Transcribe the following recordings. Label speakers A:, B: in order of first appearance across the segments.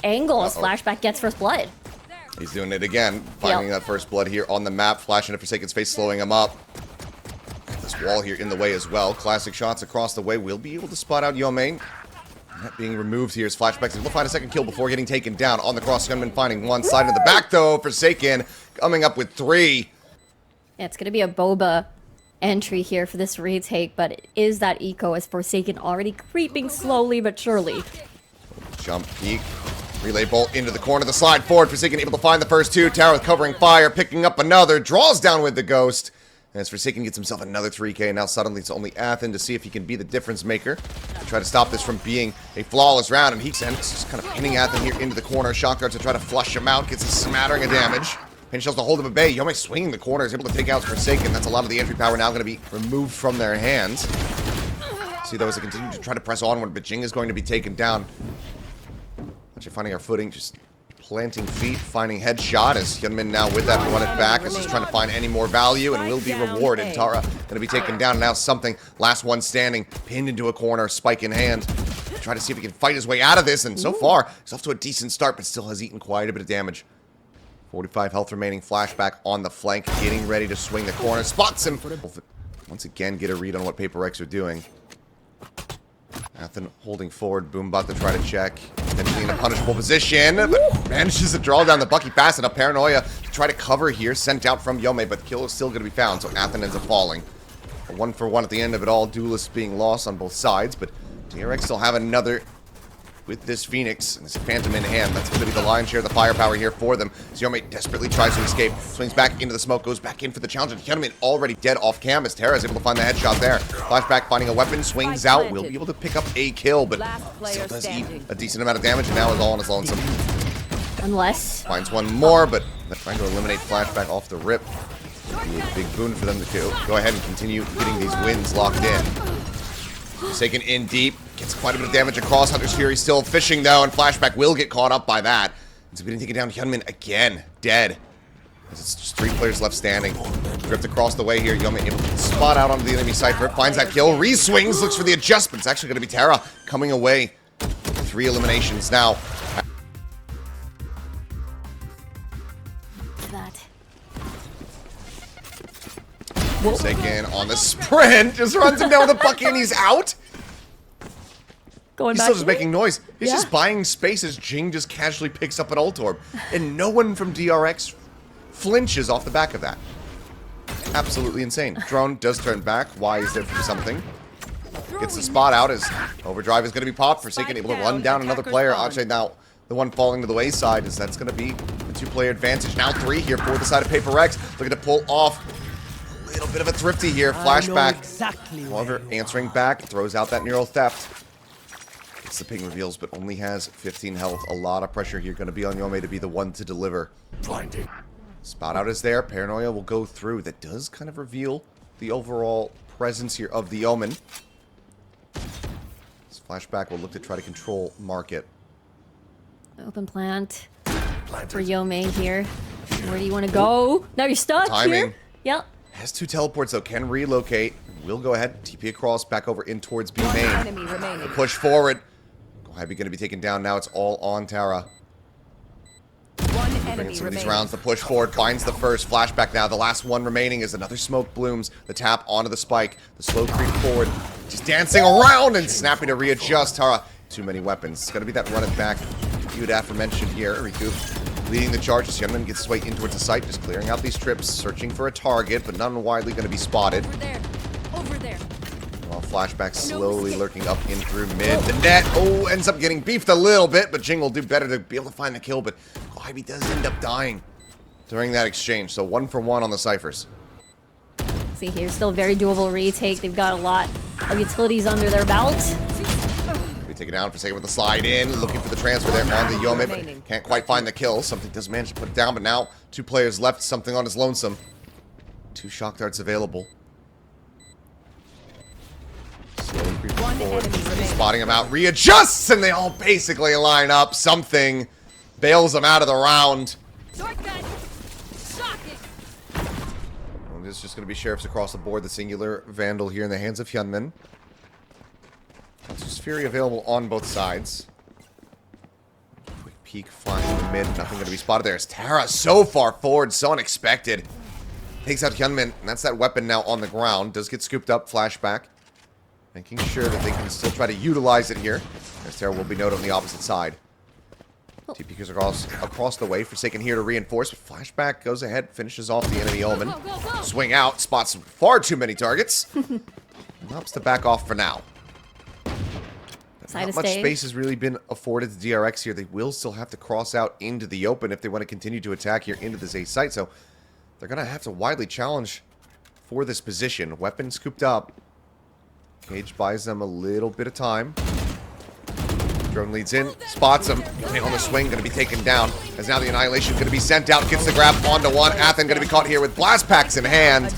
A: angles. Flashback gets first blood.
B: He's doing it again. Finding that first blood here on the map. Flashing into Forsaken's face, slowing him up. This wall here in the way as well. Classic shots across the way. We'll be able to spot out Yomi. That being removed here is Flashback. We'll find a second kill before getting taken down. On the cross, Gunman finding one. Slide in the back though. Forsaken coming up with 3.
A: Yeah, it's going to be a Boba entry here for this retake, but it is that eco as Forsaken already creeping slowly but surely.
B: Jump peek. Relay bolt into the corner. The slide forward. Forsaken able to find the first 2. Tower with covering fire. Picking up another. Draws down with the ghost. And as Forsaken gets himself another 3K. Now suddenly it's only Athen to see if he can be the difference maker. Try to stop this from being a flawless round. And he's just kind of pinning Athen here into the corner. Shock darts to try to flush him out. Gets a smattering of damage. Pain shells to hold him at bay. Yomi swinging the corner. Is able to take out Forsaken. That's a lot of the entry power now going to be removed from their hands. See though as they continue to try to press onward. But Jing is going to be taken down. Actually finding our footing, just planting feet, finding headshot as Hyunmin now with that run it back. Is just trying to find any more value and will be rewarded. Tara going to be taken down now. Something, last one standing, pinned into a corner, spike in hand. Try to see if he can fight his way out of this, and so far he's off to a decent start, but still has eaten quite a bit of damage. 45 health remaining. Flashback on the flank, getting ready to swing the corner. Spots him. Once again, get a read on what PRX are doing. Athen holding forward, Boombot to try to check. Potentially in a punishable position, but manages to draw down the Bucky fast enough. Paranoia to try to cover here, sent out from Yomi, but the kill is still going to be found, so Athen ends up falling. A 1-for-1 at the end of it all, duelists being lost on both sides, but DRX still have another with this Phoenix and this Phantom in hand. That's going to be the lion's share of the firepower here for them. Yomi desperately tries to escape, swings back into the smoke, goes back in for the challenge, and Hyunmin already dead off cam as Terra is able to find the headshot there. Flashback finding a weapon, swings out, will be able to pick up a kill, but still does eat a decent amount of damage, and now is all on his lonesome.
A: Unless
B: finds one more, but they're trying to eliminate Flashback off the rip. It'll be a big boon for them to go ahead and continue getting these wins locked in. Forsaken in deep, gets quite a bit of damage across. Hunter's Fury still fishing though, and Flashback will get caught up by that. It's getting taken down. Hyunmin again, dead. It's just 3 players left standing. Drift across the way here. Yomi able to spot out onto the enemy Cypher. Finds that kill. Re-swings, looks for the adjustment. It's actually going to be Terra coming away. 3 eliminations now. Forsaken on the sprint, just runs him down with a Bucky and he's out. He's still just making noise. He's just buying space as Jing just casually picks up an ult orb. And no one from DRX flinches off the back of that. Absolutely insane. Drone does turn back. Y is there for something. Gets the spot out as Overdrive is going to be popped. Forsaken able to run down another player. Actually now the one falling to the wayside is that's going to be a 2-player advantage. Now 3 here for the side of PRX. Looking to pull off. Little bit of a thrifty here. Flashback. However, answering back, throws out that neural theft. Gets the ping reveals, but only has 15 health. A lot of pressure here going to be on Yomi to be the one to deliver. Blinding. Spot out is there. Paranoia will go through. That does kind of reveal the overall presence here of the Omen. This Flashback will look to try to control market.
A: Open plant for Yomi here. Where do you want to go? Now you're stuck here. Yep.
B: Has 2 teleports though, can relocate. We'll go ahead, TP across, back over in towards B main. Push forward. Gohabi going to be taken down now. It's all on Tara. Bringing some of these rounds to push forward. Finds the first. Flashback now. The last one remaining is another smoke blooms. The tap onto the spike. The slow creep forward. Just dancing around and snapping to readjust. Tara, too many weapons. It's going to be that run it back. You had aforementioned here. Riku leading the charge as Hyunmin gets his way in towards the site, just clearing out these trips, searching for a target, but none widely going to be spotted.
C: Over there.
B: While Flashback slowly lurking up in through mid. The net, ends up getting beefed a little bit, but Jing will do better to be able to find the kill, but Ivy does end up dying during that exchange, so 1-for-1 on the Cyphers.
A: See here, still very doable retake. They've got a lot of utilities under their belt.
B: Taken down for a second with the slide in, looking for the transfer there on the Yomi, but can't quite find the kill. Something does manage to put it down, but now 2 players left, something on his lonesome. 2 shock darts available. Slowly creeping forward, spotting him out, readjusts, and they all basically line up. Something bails them out of the round. Well, it's just going to be sheriffs across the board. The singular Vandal here in the hands of Hyunmin. There's Fury available on both sides. Quick peek flash in the mid. Nothing going to be spotted there. As Tara so far forward, so unexpected. Takes out Hyunmin, and that's that weapon now on the ground. Does get scooped up, flashback. Making sure that they can still try to utilize it here. As Tara will be noted on the opposite side. Two peekers across the way. Forsaken here to reinforce. Flashback goes ahead, finishes off the enemy Omen. Swing out, spots far too many targets. Opts to back off for now. Not much space has really been afforded to DRX here. They will still have to cross out into the open if they want to continue to attack here into this A site. So they're going to have to widely challenge for this position. Weapon scooped up. Cage buys them a little bit of time. Drone leads in, spots him. On the swing, going to be taken down. As now the Annihilation going to be sent out. Gets the grab onto one. Athen going to be caught here with blast packs in hand.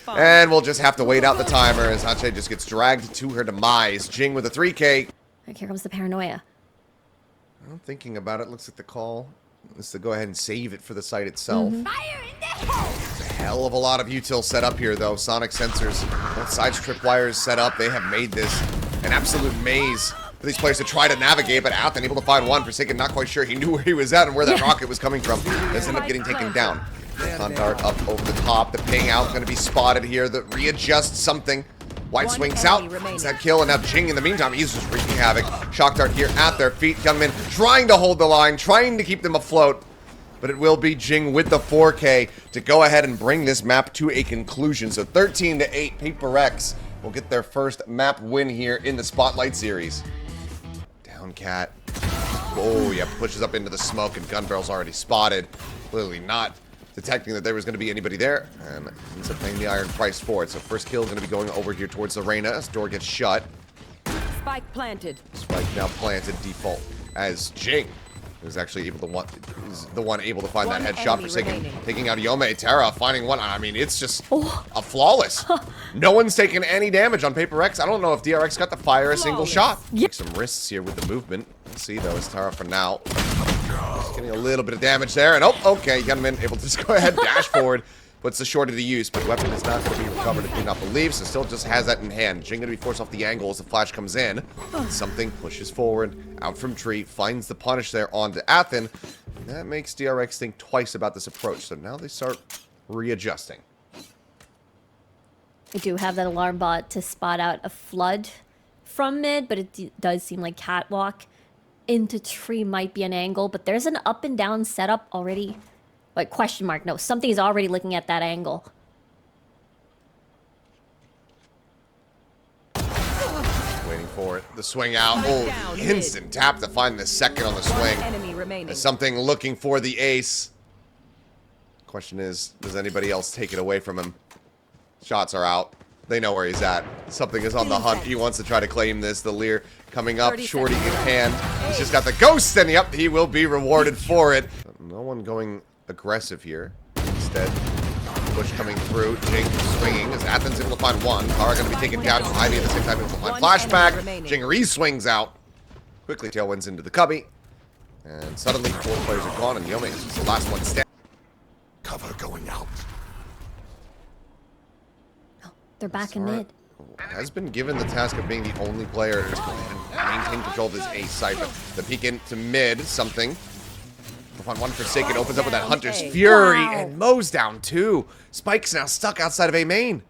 B: And we'll just have to wait out the timer as Hache just gets dragged to her demise. Jing with a 3K.
A: Here comes the paranoia.
B: I'm thinking about it. Looks like the call is to go ahead and save it for the site itself.
C: Fire in the hole!
B: It's a hell of a lot of util set up here, though. Sonic sensors, both sides tripwires set up. They have made this an absolute maze for these players to try to navigate, but Athen able to find one. Forsaken not quite sure he knew where he was at and where that rocket was coming from. Does end up getting taken down. Con dart up over the top. The ping out going to be spotted here. The readjust something. Wide swings out. It's that kill, and now Jing in the meantime, he's just wreaking havoc. Shock dart here at their feet. Gunman trying to hold the line, trying to keep them afloat. But it will be Jing with the 4K to go ahead and bring this map to a conclusion. So 13-8, PRX will get their first map win here in the Spotlight Series. Down cat. Oh, yeah, pushes up into the smoke, and gun barrel's already spotted. Clearly not detecting that there was going to be anybody there, and ends up paying the iron price for it. So first kill is going to be going over here towards the Reyna as door gets shut.
C: Spike planted.
B: Spike now planted, default as Jing is actually able to is the one able to find that headshot. Forsaken taking out Yome. Tara finding one. I mean, it's just a flawless. No one's taken any damage on PRX. I don't know if DRX got to fire a single shot. Take some risks here with the movement. Let's see though, as Tara for now. Just getting a little bit of damage there, and oh, okay, Gunman able to just go ahead, dash forward, puts the shorty to use, but weapon is not going to be recovered if you do not believe, so still just has that in hand. Jing going to be forced off the angle as the flash comes in. Something pushes forward, out from tree, finds the punish there onto Athen. That makes DRX think twice about this approach, so now they start readjusting.
A: We do have that alarm bot to spot out a flood from mid, but it does seem like catwalk into tree might be an angle, but there's an up and down setup already. Like, question mark, no, something is already looking at that angle.
B: Waiting for it. The swing out. Oh, the instant tap to find the second on the swing. There's something looking for the ace. Question is, does anybody else take it away from him? Shots are out. They know where he's at. Something is on the hunt. He wants to try to claim this. The Lear coming up, shorty in hand. He's just got the ghost, and yep, he will be rewarded for it. No one going aggressive here. Instead, push coming through. Jing swinging as Athen's able to find one. Kara going to be taken down. Ivy at the same time able to find flashback. Jing re-swings out. Quickly tailwinds into the cubby. And suddenly 4 players are gone, and Yome is the last one standing.
D: Cover going out.
A: They're back in mid.
B: Has been given the task of being the only player to maintain control of this A site. But the peek into mid, something. On one Forsaken opens up with that Hunter's Fury and mows down 2. Spike's now stuck outside of A main.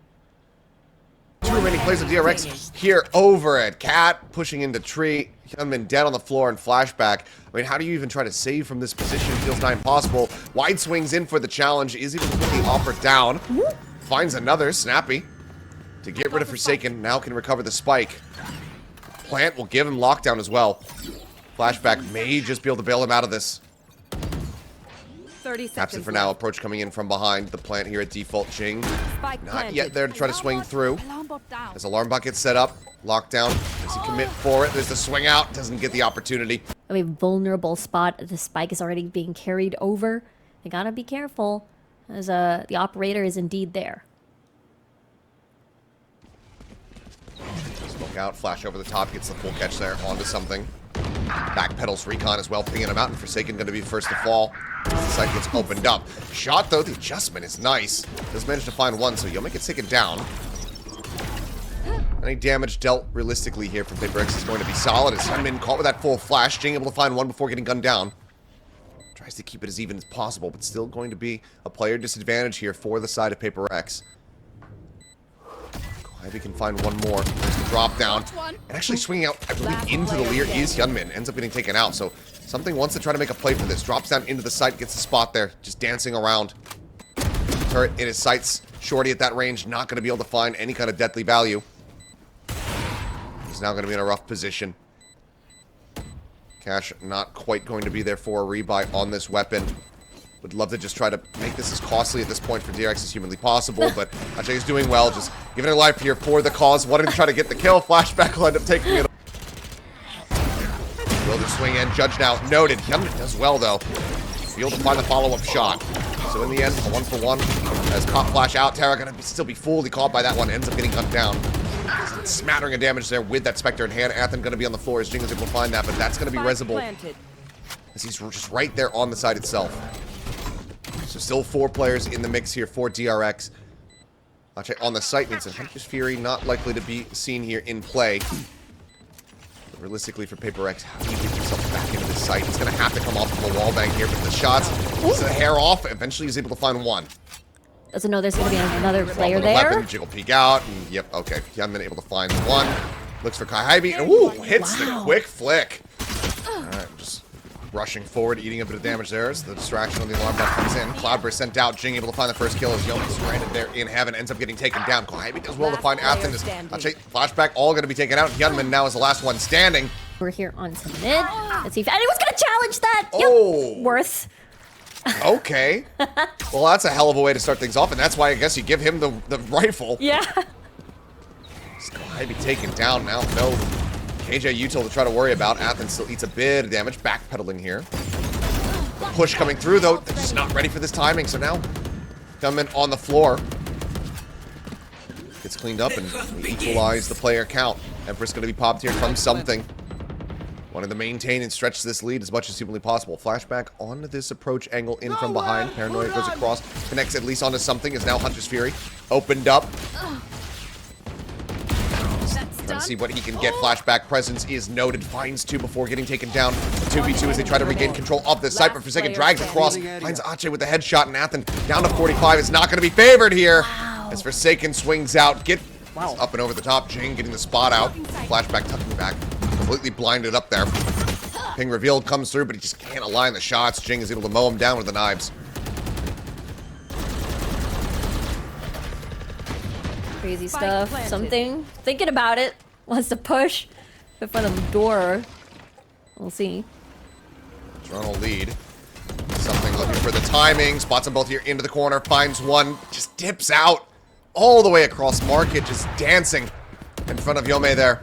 B: 2 remaining players of DRX here over at Cat, pushing into tree. Hyunmin dead on the floor and flashback. I mean, how do you even try to save from this position? Feels not impossible. Wide swings in for the challenge. Is able to put the offer down. Finds another. Snappy. To get rid of Forsaken, now can recover the spike. Plant will give him lockdown as well. Flashback may just be able to bail him out of this.
C: 30
B: Taps
C: seconds
B: it for now. Approach coming in from behind. The plant here at default. Jing not yet there to try to swing through. As alarm bot gets set up. Lockdown. Does he commit for it? There's the swing out. Doesn't get the opportunity.
A: A vulnerable spot. The spike is already being carried over. They gotta be careful, as the operator is indeed there.
B: Smoke out, flash over the top, gets the full catch there, onto something. Backpedals recon as well, pinging him out, and Forsaken going to be first to fall. The site gets opened up. Shot though, the adjustment is nice. Does manage to find one, so Yome gets taken down. Any damage dealt realistically here from PRX is going to be solid. As Hyunmin caught with that full flash, Jing able to find one before getting gunned down. Tries to keep it as even as possible, but still going to be a player disadvantage here for the side of PRX. Ivy can find one more. There's the drop down. And actually swinging out, I believe, into the leer is Hyunmin. Ends up getting taken out. So something wants to try to make a play for this. Drops down into the site, gets the spot there. Just dancing around. Turret in his sights. Shorty at that range, not going to be able to find any kind of deadly value. He's now going to be in a rough position. Cash not quite going to be there for a rebuy on this weapon. Would love to just try to make this as costly at this point for DRX as humanly possible, but Ache is doing well, just giving her life here for the cause, wanting to try to get the kill. Flashback will end up taking it. Will the swing in, judge now, noted. Hyunmin does well, though. Be able to find the follow-up shot. So in the end, a 1-for-1. As caught flash out, Tara gonna still be fully caught by that one, ends up getting gunned down. Smattering of damage there with that Spectre in hand. Athen gonna be on the floor as Jing is able to find that, but that's gonna be Resable. As he's just right there on the side itself. So still 4 players in the mix here for DRX. Ache on the site means that Hunter's Fury not likely to be seen here in play. But realistically for PRX, how do you get yourself back into this site? He's going to have to come off of a wallbang here, but the shots, the hair off, eventually he's able to find one.
A: Doesn't know there's going to be another player there.
B: Weapon, jiggle peek out, and yep, okay. Hyunmin been able to find one. Looks for Kaihabi, and ooh, hits the quick flick. Alright, just rushing forward, eating a bit of damage there as the distraction on the alarm bell comes in. Cloudburst sent out, Jing able to find the first kill as Yomi stranded there in heaven, ends up getting taken down. Kaihabi does well to find Athen. Flashback, all going to be taken out. Hyunmin now is the last one standing.
A: We're here on some mid. Let's see if anyone's going to challenge that.
B: Oh.
A: Yep. Worth.
B: Okay. Well, that's a hell of a way to start things off, and that's why I guess you give him the rifle.
A: Yeah.
B: Kaihabi taken down now. No KJ util to try to worry about. Athen still eats a bit of damage. Backpedaling here. Push coming through, though. They're just not ready for this timing, so now coming on the floor. Gets cleaned up, and we equalize the player count. Empress going to be popped here from something. Wanted to maintain and stretch this lead as much as humanly possible. Flashback on this approach angle in from behind. Paranoia goes across, connects at least onto something, is now Hunter's Fury. Opened up. Trying to see what he can get. Flashback presence is noted. Finds 2 before getting taken down. 2v2 as they try to regain control of this site, but Forsaken drags across. Finds Ache with the headshot, and Athen down to 45 is not going to be favored here. As Forsaken swings out. Up and over the top. Jing getting the spot out. Flashback tucking back. Completely blinded up there. Ping revealed comes through, but he just can't align the shots. Jing is able to mow him down with the knives.
A: Crazy stuff. Something. Thinking about it. Wants to push in front of the door. We'll see.
B: Toronto lead. Something looking for the timing. Spots them both here into the corner. Finds one. Just dips out. All the way across market. Just dancing in front of Yome there.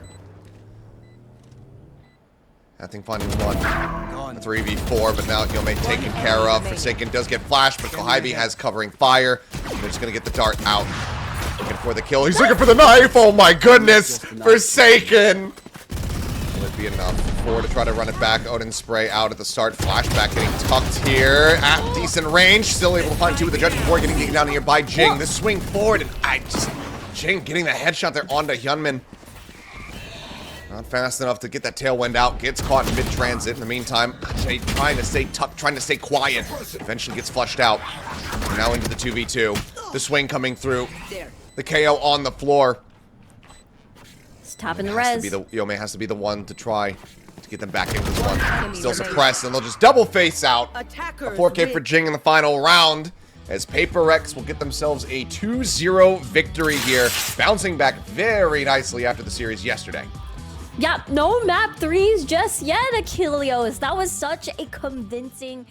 B: I think finding one. A 3v4, but now Yome taken care of. Forsaken does get flashed, but Kaihabi has covering fire. They're just going to get the dart out. Looking for the kill. He's looking for the knife. Oh my goodness. Forsaken. Will it be enough? 4 to try to run it back. Odin spray out at the start. Flashback getting tucked here at decent range. Still able to find 2 with the judge before getting taken down here by Jing. The swing forward, and Jing getting the headshot there onto Hyunmin. Not fast enough to get that tailwind out. Gets caught mid-transit. In the meantime, Ache trying to stay tucked, trying to stay quiet. Eventually gets flushed out. Now into the 2v2. The swing coming through. The KO on the floor.
A: It's tapping the res.
B: Yome has to be the one to try to get them back into this one. Still suppressed, and they'll just double face out. A 4K for Jing in the final round. As PRX will get themselves a 2-0 victory here. Bouncing back very nicely after the series yesterday.
A: Yeah, no map 3s just yet, Achilleos. That was such a convincing